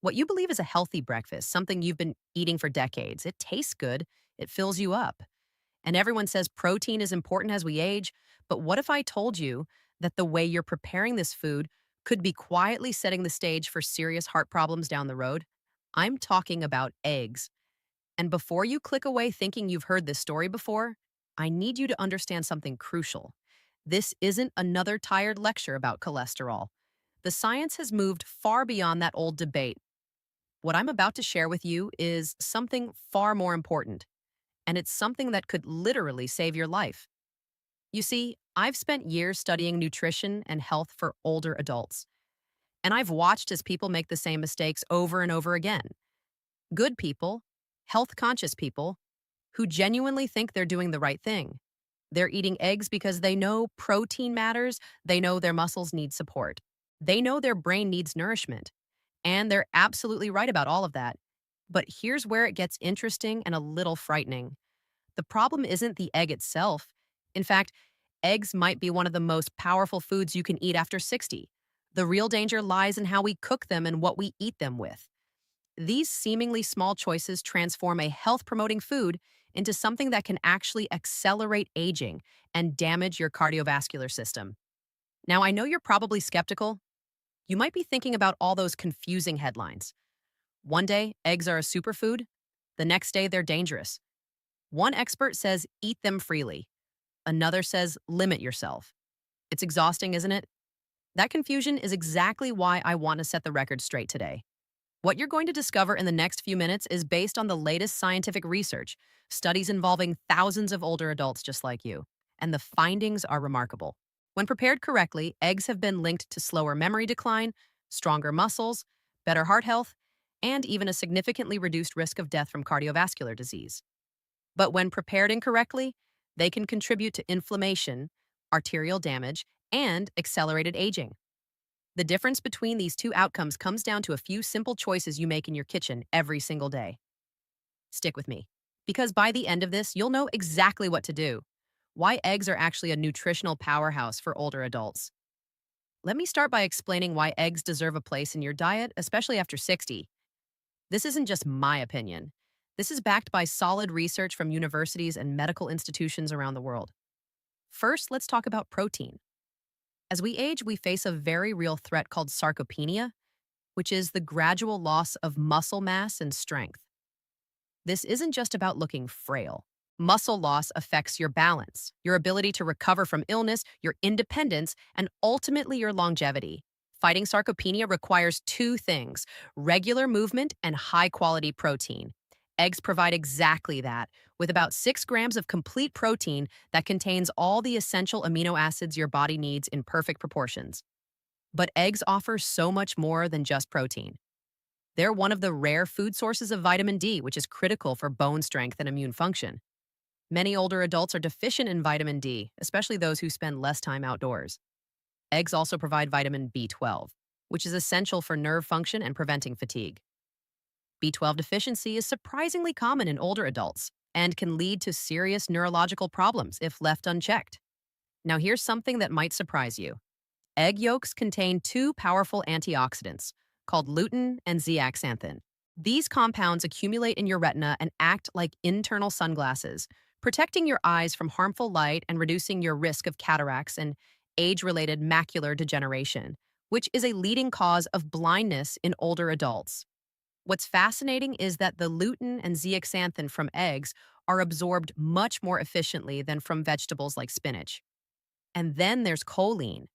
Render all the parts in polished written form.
What you believe is a healthy breakfast, something you've been eating for decades. It tastes good, it fills you up. And everyone says protein is important as we age. But what if I told you that the way you're preparing this food could be quietly setting the stage for serious heart problems down the road? I'm talking about eggs. And before you click away thinking you've heard this story before, I need you to understand something crucial. This isn't another tired lecture about cholesterol. The science has moved far beyond that old debate. What I'm about to share with you is something far more important, and it's something that could literally save your life. You see, I've spent years studying nutrition and health for older adults, and I've watched as people make the same mistakes over and over again. Good people, health conscious people, who genuinely think they're doing the right thing. They're eating eggs because they know protein matters, they know their muscles need support, they know their brain needs nourishment, and they're absolutely right about all of that. But here's where it gets interesting and a little frightening. The problem isn't the egg itself. In fact, eggs might be one of the most powerful foods you can eat after 60. The real danger lies in how we cook them and what we eat them with. These seemingly small choices transform a health promoting food into something that can actually accelerate aging and damage your cardiovascular system. Now, I know you're probably skeptical. You might be thinking about all those confusing headlines. One day, eggs are a superfood. The next day, they're dangerous. One expert says eat them freely. Another says limit yourself. It's exhausting, isn't it? That confusion is exactly why I want to set the record straight today. What you're going to discover in the next few minutes is based on the latest scientific research, studies involving thousands of older adults just like you, and the findings are remarkable. When prepared correctly, eggs have been linked to slower memory decline, stronger muscles, better heart health, and even a significantly reduced risk of death from cardiovascular disease. But when prepared incorrectly, they can contribute to inflammation, arterial damage, and accelerated aging. The difference between these two outcomes comes down to a few simple choices you make in your kitchen every single day. Stick with me, because by the end of this, you'll know exactly what to do. Why eggs are actually a nutritional powerhouse for older adults. Let me start by explaining why eggs deserve a place in your diet, especially after 60. This isn't just my opinion. This is backed by solid research from universities and medical institutions around the world. First, let's talk about protein. As we age, we face a very real threat called sarcopenia, which is the gradual loss of muscle mass and strength. This isn't just about looking frail. Muscle loss affects your balance, your ability to recover from illness, your independence, and ultimately your longevity. Fighting sarcopenia requires two things: regular movement and high quality protein. Eggs provide exactly that, with about 6 grams of complete protein that contains all the essential amino acids your body needs in perfect proportions. But eggs offer so much more than just protein. They're one of the rare food sources of vitamin D, which is critical for bone strength and immune function. Many older adults are deficient in vitamin D, especially those who spend less time outdoors. Eggs also provide vitamin B12, which is essential for nerve function and preventing fatigue. B12 deficiency is surprisingly common in older adults and can lead to serious neurological problems if left unchecked. Now, here's something that might surprise you. Egg yolks contain two powerful antioxidants called lutein and zeaxanthin. These compounds accumulate in your retina and act like internal sunglasses, protecting your eyes from harmful light and reducing your risk of cataracts and age-related macular degeneration, which is a leading cause of blindness in older adults. What's fascinating is that the lutein and zeaxanthin from eggs are absorbed much more efficiently than from vegetables like spinach. And then there's choline.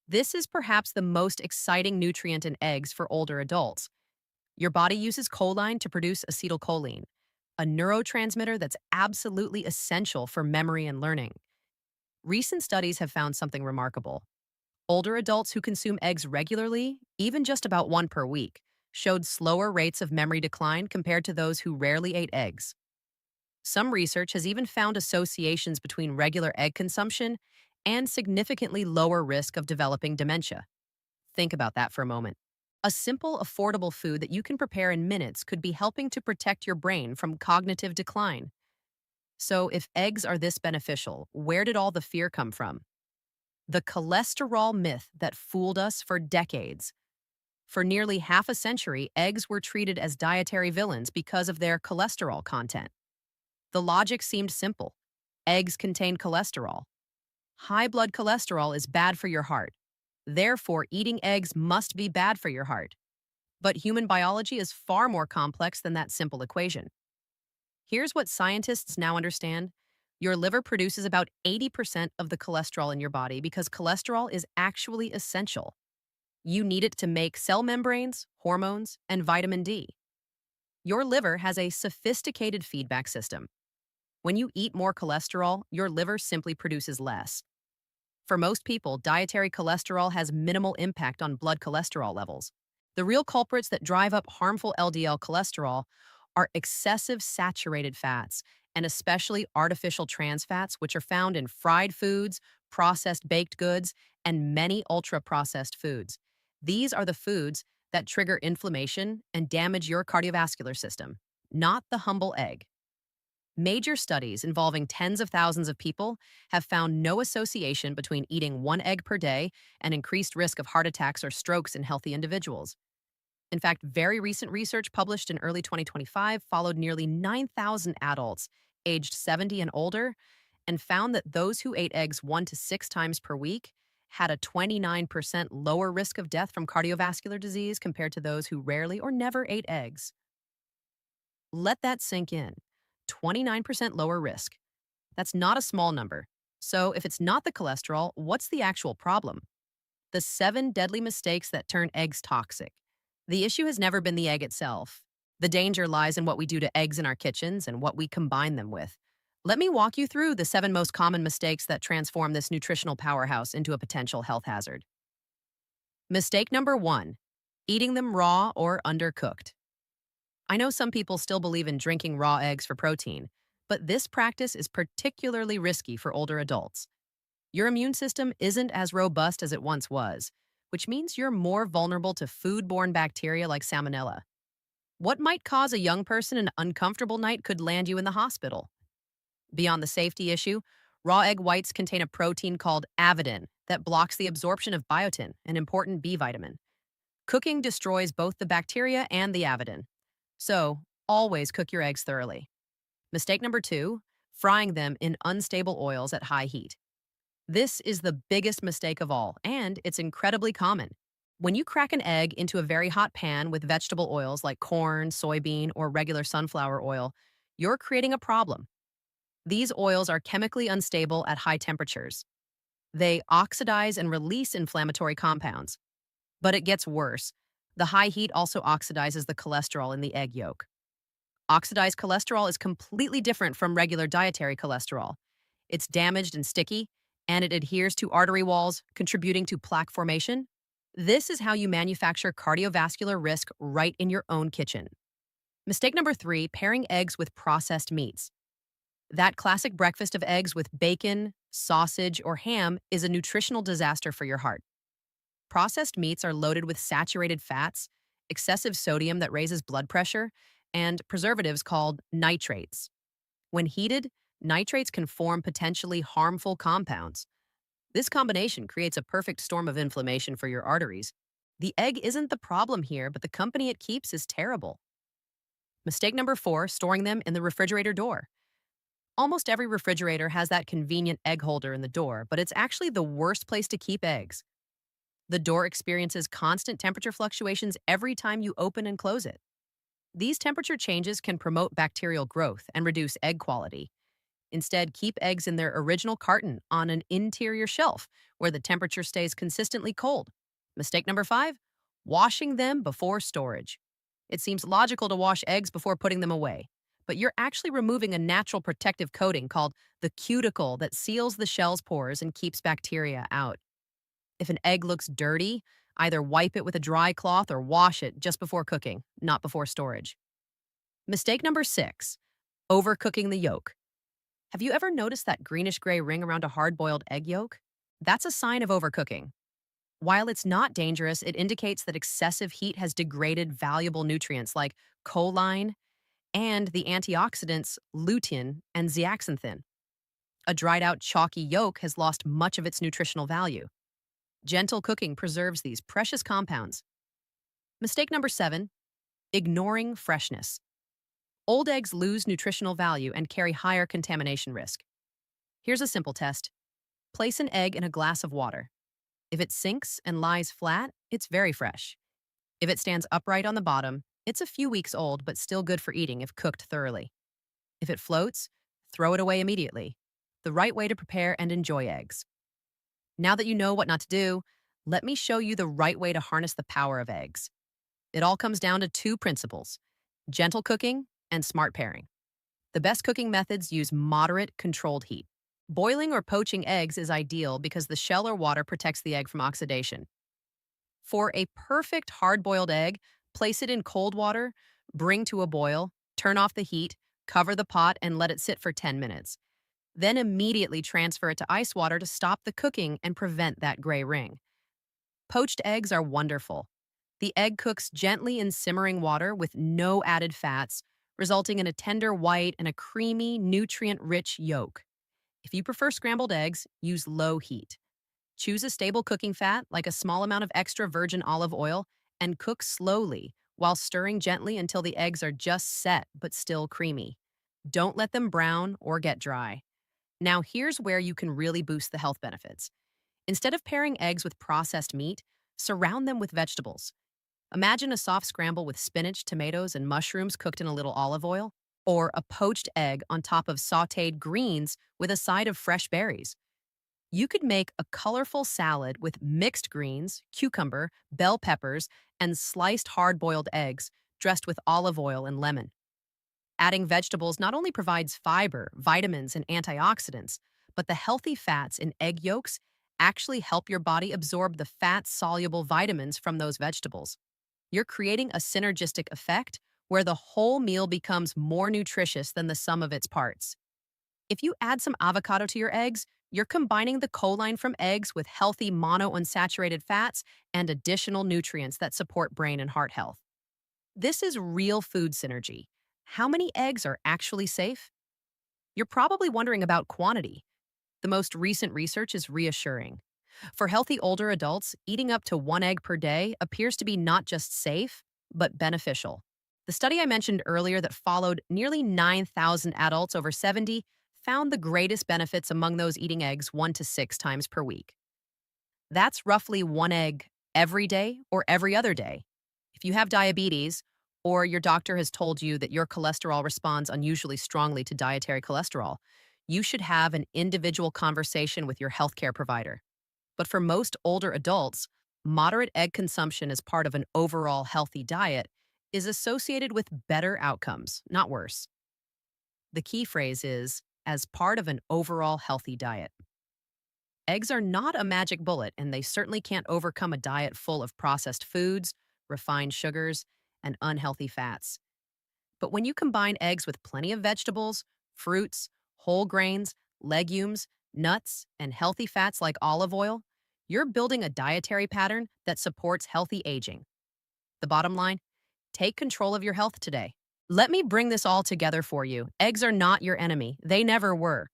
This is perhaps the most exciting nutrient in eggs for older adults. Your body uses choline to produce acetylcholine, a neurotransmitter that's absolutely essential for memory and learning. Recent studies have found something remarkable. Older adults who consume eggs regularly, even just about one per week, showed slower rates of memory decline compared to those who rarely ate eggs. Some research has even found associations between regular egg consumption and significantly lower risk of developing dementia. Think about that for a moment. A simple, affordable food that you can prepare in minutes could be helping to protect your brain from cognitive decline. So, if eggs are this beneficial, where did all the fear come from? The cholesterol myth that fooled us for decades. For nearly half a century, eggs were treated as dietary villains because of their cholesterol content. The logic seemed simple. Eggs contain cholesterol. High blood cholesterol is bad for your heart. Therefore, eating eggs must be bad for your heart. But human biology is far more complex than that simple equation. Here's what scientists now understand. Your liver produces about 80% of the cholesterol in your body because cholesterol is actually essential. You need it to make cell membranes, hormones, and vitamin D. Your liver has a sophisticated feedback system. When you eat more cholesterol, your liver simply produces less. For most people, dietary cholesterol has minimal impact on blood cholesterol levels. The real culprits that drive up harmful LDL cholesterol are excessive saturated fats, and especially artificial trans fats, which are found in fried foods, processed baked goods, and many ultra processed foods. These are the foods that trigger inflammation and damage your cardiovascular system, not the humble egg. Major studies involving tens of thousands of people have found no association between eating one egg per day and increased risk of heart attacks or strokes in healthy individuals. In fact, very recent research published in early 2025 followed nearly 9,000 adults aged 70 and older and found that those who ate eggs 1 to 6 times per week had a 29% lower risk of death from cardiovascular disease compared to those who rarely or never ate eggs. Let that sink in. 29% lower risk. That's not a small number. So, if it's not the cholesterol, what's the actual problem? The 7 deadly mistakes that turn eggs toxic. The issue has never been the egg itself. The danger lies in what we do to eggs in our kitchens and what we combine them with. Let me walk you through the 7 most common mistakes that transform this nutritional powerhouse into a potential health hazard. Mistake number 1, eating them raw or undercooked. I know some people still believe in drinking raw eggs for protein, but this practice is particularly risky for older adults. Your immune system isn't as robust as it once was, which means you're more vulnerable to foodborne bacteria like salmonella. What might cause a young person an uncomfortable night could land you in the hospital. Beyond the safety issue, raw egg whites contain a protein called avidin that blocks the absorption of biotin, an important B vitamin. Cooking destroys both the bacteria and the avidin. So, always cook your eggs thoroughly. Mistake number 2, frying them in unstable oils at high heat. This is the biggest mistake of all, and it's incredibly common. When you crack an egg into a very hot pan with vegetable oils like corn, soybean, or regular sunflower oil, you're creating a problem. These oils are chemically unstable at high temperatures. They oxidize and release inflammatory compounds. But it gets worse. The high heat also oxidizes the cholesterol in the egg yolk. Oxidized cholesterol is completely different from regular dietary cholesterol. It's damaged and sticky, and it adheres to artery walls, contributing to plaque formation. This is how you manufacture cardiovascular risk right in your own kitchen. Mistake number 3, pairing eggs with processed meats. That classic breakfast of eggs with bacon, sausage, or ham is a nutritional disaster for your heart. Processed meats are loaded with saturated fats, excessive sodium that raises blood pressure, and preservatives called nitrates. When heated, nitrates can form potentially harmful compounds. This combination creates a perfect storm of inflammation for your arteries. The egg isn't the problem here, but the company it keeps is terrible. Mistake number 4, storing them in the refrigerator door. Almost every refrigerator has that convenient egg holder in the door, but it's actually the worst place to keep eggs. The door experiences constant temperature fluctuations every time you open and close it. These temperature changes can promote bacterial growth and reduce egg quality. Instead, keep eggs in their original carton on an interior shelf where the temperature stays consistently cold. Mistake number 5, washing them before storage. It seems logical to wash eggs before putting them away, but you're actually removing a natural protective coating called the cuticle that seals the shell's pores and keeps bacteria out. If an egg looks dirty, either wipe it with a dry cloth or wash it just before cooking, not before storage. Mistake number 6, overcooking the yolk. Have you ever noticed that greenish-gray ring around a hard-boiled egg yolk? That's a sign of overcooking. While it's not dangerous, it indicates that excessive heat has degraded valuable nutrients like choline and the antioxidants lutein and zeaxanthin. A dried-out chalky yolk has lost much of its nutritional value. Gentle cooking preserves these precious compounds. Mistake number 7, ignoring freshness. Old eggs lose nutritional value and carry higher contamination risk. Here's a simple test. Place an egg in a glass of water. If it sinks and lies flat, it's very fresh. If it stands upright on the bottom, it's a few weeks old but still good for eating if cooked thoroughly. If it floats, throw it away immediately. The right way to prepare and enjoy eggs. Now that you know what not to do, let me show you the right way to harness the power of eggs. It all comes down to two principles: gentle cooking and smart pairing. The best cooking methods use moderate, controlled heat. Boiling or poaching eggs is ideal because the shell or water protects the egg from oxidation. For a perfect hard-boiled egg, place it in cold water, bring to a boil, turn off the heat, cover the pot, and let it sit for 10 minutes. Then immediately transfer it to ice water to stop the cooking and prevent that gray ring. Poached eggs are wonderful. The egg cooks gently in simmering water with no added fats, resulting in a tender white and a creamy, nutrient-rich yolk. If you prefer scrambled eggs, use low heat. Choose a stable cooking fat, like a small amount of extra virgin olive oil, and cook slowly while stirring gently until the eggs are just set but still creamy. Don't let them brown or get dry. Now here's where you can really boost the health benefits. Instead of pairing eggs with processed meat, surround them with vegetables. Imagine a soft scramble with spinach, tomatoes, and mushrooms cooked in a little olive oil, or a poached egg on top of sautéed greens with a side of fresh berries. You could make a colorful salad with mixed greens, cucumber, bell peppers, and sliced hard-boiled eggs dressed with olive oil and lemon. Adding vegetables not only provides fiber, vitamins, and antioxidants, but the healthy fats in egg yolks actually help your body absorb the fat-soluble vitamins from those vegetables. You're creating a synergistic effect where the whole meal becomes more nutritious than the sum of its parts. If you add some avocado to your eggs, you're combining the choline from eggs with healthy monounsaturated fats and additional nutrients that support brain and heart health. This is real food synergy. How many eggs are actually safe? You're probably wondering about quantity. The most recent research is reassuring. For healthy older adults, eating up to 1 egg per day appears to be not just safe, but beneficial. The study I mentioned earlier that followed nearly 9,000 adults over 70 found the greatest benefits among those eating eggs 1 to 6 times per week. That's roughly 1 egg every day or every other day. If you have diabetes, or your doctor has told you that your cholesterol responds unusually strongly to dietary cholesterol, you should have an individual conversation with your healthcare provider. But for most older adults, moderate egg consumption as part of an overall healthy diet is associated with better outcomes, not worse. The key phrase is, as part of an overall healthy diet. Eggs are not a magic bullet, and they certainly can't overcome a diet full of processed foods, refined sugars, and unhealthy fats. But when you combine eggs with plenty of vegetables, fruits, whole grains, legumes, nuts, and healthy fats like olive oil, you're building a dietary pattern that supports healthy aging. The bottom line: take control of your health today. Let me bring this all together for you. Eggs are not your enemy. They never were.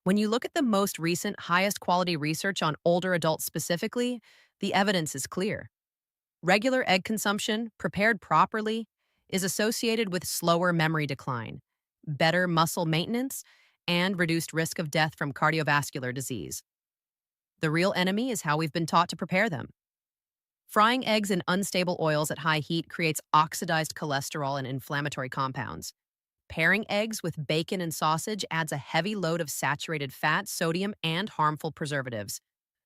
When you look at the most recent, highest quality research on older adults specifically, the evidence is clear. Regular egg consumption, prepared properly, is associated with slower memory decline, better muscle maintenance, and reduced risk of death from cardiovascular disease. The real enemy is how we've been taught to prepare them. Frying eggs in unstable oils at high heat creates oxidized cholesterol and inflammatory compounds. Pairing eggs with bacon and sausage adds a heavy load of saturated fat, sodium, and harmful preservatives.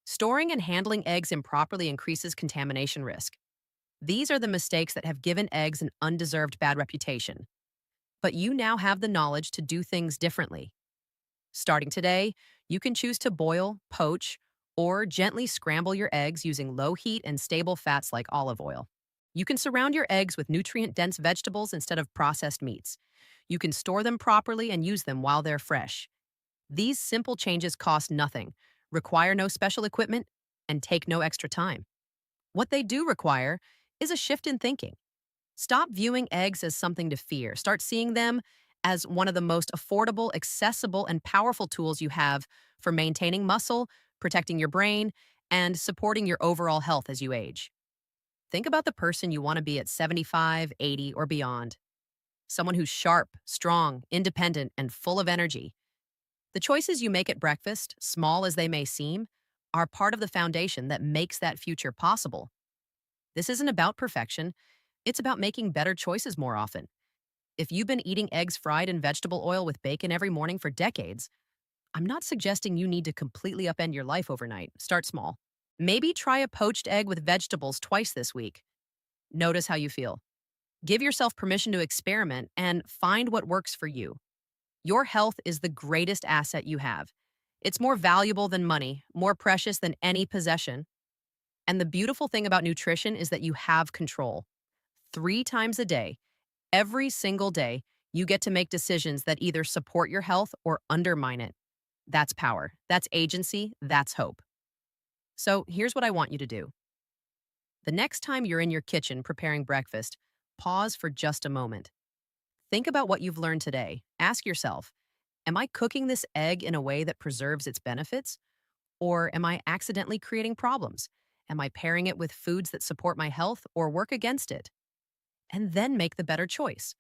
Storing and handling eggs improperly increases contamination risk. These are the mistakes that have given eggs an undeserved bad reputation. But you now have the knowledge to do things differently. Starting today, you can choose to boil, poach, or gently scramble your eggs using low heat and stable fats like olive oil. You can surround your eggs with nutrient-dense vegetables instead of processed meats. You can store them properly and use them while they're fresh. These simple changes cost nothing, require no special equipment, and take no extra time. What they do require is a shift in thinking. Stop viewing eggs as something to fear. Start seeing them as one of the most affordable, accessible, and powerful tools you have for maintaining muscle, protecting your brain, and supporting your overall health as you age. Think about the person you want to be at 75, 80, or beyond. Someone who's sharp, strong, independent, and full of energy. The choices you make at breakfast, small as they may seem, are part of the foundation that makes that future possible. This isn't about perfection, it's about making better choices more often. If you've been eating eggs fried in vegetable oil with bacon every morning for decades, I'm not suggesting you need to completely upend your life overnight. Start small. Maybe try a poached egg with vegetables twice this week. Notice how you feel. Give yourself permission to experiment and find what works for you. Your health is the greatest asset you have. It's more valuable than money, more precious than any possession. And the beautiful thing about nutrition is that you have control. 3 times a day, every single day, you get to make decisions that either support your health or undermine it. That's power. That's agency. That's hope. So here's what I want you to do. The next time you're in your kitchen preparing breakfast, pause for just a moment. Think about what you've learned today. Ask yourself, am I cooking this egg in a way that preserves its benefits? Or am I accidentally creating problems? Am I pairing it with foods that support my health or work against it? And then make the better choice.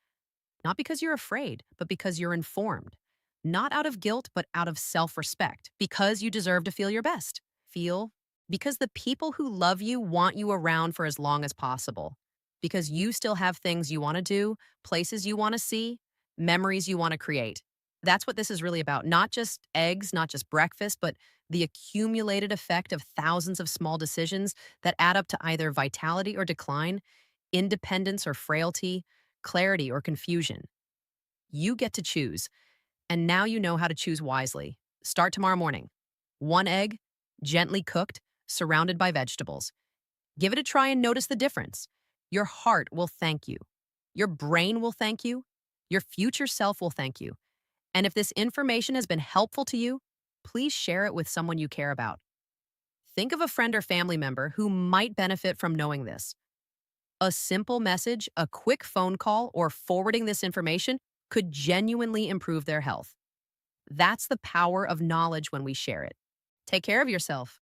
Not because you're afraid, but because you're informed. Not out of guilt, but out of self respect, because you deserve to feel your best. Feel because the people who love you want you around for as long as possible. Because you still have things you want to do, places you want to see, memories you want to create. That's what this is really about. Not just eggs, not just breakfast, but the accumulated effect of thousands of small decisions that add up to either vitality or decline, independence or frailty, clarity or confusion. You get to choose. And now you know how to choose wisely. Start tomorrow morning. 1 egg, gently cooked, surrounded by vegetables. Give it a try and notice the difference. Your heart will thank you. Your brain will thank you. Your future self will thank you. And if this information has been helpful to you, please share it with someone you care about. Think of a friend or family member who might benefit from knowing this. A simple message, a quick phone call, or forwarding this information could genuinely improve their health. That's the power of knowledge when we share it. Take care of yourself.